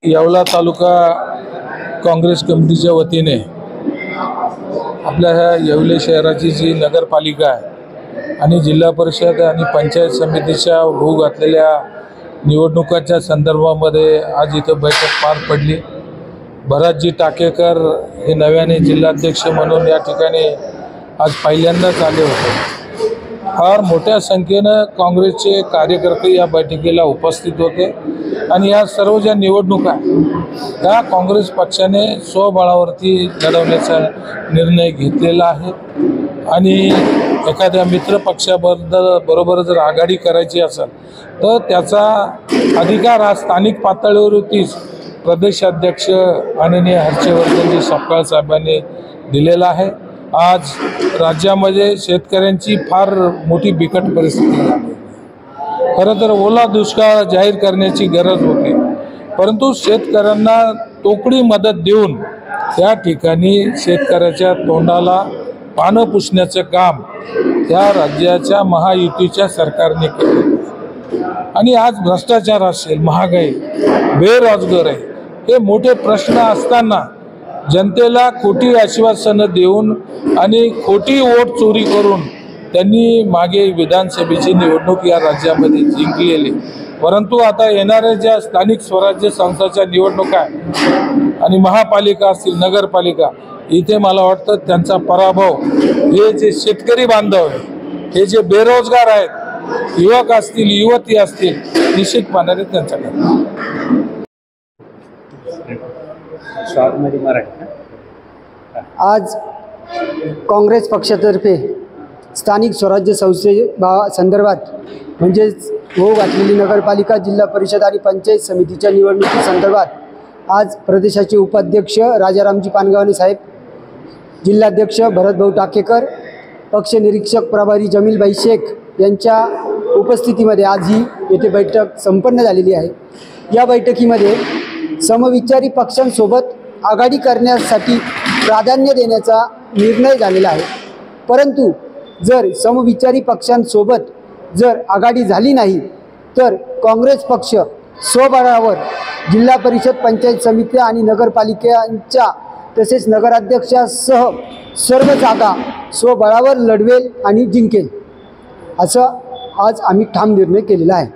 येवला तालुका काँग्रेस कमिटीच्या वतीने आपल्या ह्या येवले शहराची जी नगरपालिका आहे आणि जिल्हा परिषद आणि पंचायत समितीच्या होऊ घातलेल्या निवडणुकांच्या संदर्भामध्ये आज इथं बैठक पार पडली। भरतजी टाकेकर हे नव्याने जिल्हाध्यक्ष म्हणून या ठिकाणी आज पहिल्यांदाच आले होते। फार मोठ्या संख्येनं काँग्रेसचे कार्यकर्ते या बैठकीला उपस्थित होते आणि या सर्व ज्या निवडणुका त्या काँग्रेस पक्षाने स्वबळावरती लढवण्याचा निर्णय घेतलेला आहे आणि एखाद्या मित्र पक्षाबरोबर जर आघाडी करायची असेल तर त्याचा अधिकार हा स्थानिक पातळीवरतीच प्रदेशाध्यक्ष माननीय हर्षवर्धनजी सपकाळ साहेबांनी दिलेला आहे। आज राज्यामध्ये शेतकऱ्यांची फार मोठी बिकट परिस्थिती आहे। खरं तर ओला दुष्काळ जाहीर करण्याची गरज होती, परंतु शेतकऱ्यांना तोकडी मदत देऊन त्या ठिकाणी शेतकऱ्याच्या तोंडाला पानं पुसण्याचं काम त्या राज्याच्या महायुतीच्या सरकारने केले आणि आज भ्रष्टाचार असेल, महागाई, बेरोजगारी हे मोठे प्रश्न असताना जनतेला खोटी आश्वासनं देऊन आणि खोटी वोट चोरी करून त्यांनी मागे विधानसभेची निवडणूक या राज्यामध्ये जिंकलेली। परंतु आता येणाऱ्या ज्या स्थानिक स्वराज्य संस्थांच्या निवडणुका आणि महापालिका असतील, नगरपालिका, इथे मला वाटतं त्यांचा पराभव हे जे शेतकरी बांधव हे जे बेरोजगार आहेत, युवक असतील, युवती असतील, निश्चितपणे त्यांच्याकडे आज काँग्रेस पक्षातर्फे स्थानिक स्वराज्य संदर्भात म्हणजेच होऊ घातलेली नगरपालिका, जिल्हा परिषद आणि पंचायत समितीच्या निवडणुकी संदर्भात आज प्रदेशाचे उपाध्यक्ष राजारामजी पानगावणे साहेब, जिल्हाध्यक्ष भरतभाऊ टाकेकर, पक्ष निरीक्षक प्रभारी जमीलभाई शेख यांच्या उपस्थितीमध्ये आज ही येथे बैठक संपन्न झालेली आहे। या बैठकीमध्ये समविचारी पक्षांसोबत आघाडी करण्यासाठी प्राधान्य देण्याचा निर्णय झालेला आहे। परंतु जर समविचारी पक्षांसोबत जर आघाडी झाली नाही तर काँग्रेस पक्ष स्वबळावर जिल्हा परिषद, पंचायत समिती आणि नगरपालिकांच्या तसेच नगराध्यक्षासह सर्व जागा स्वबळावर लढवेल आणि जिंकेल, असं आज आम्ही ठाम निर्णय केलेला आहे।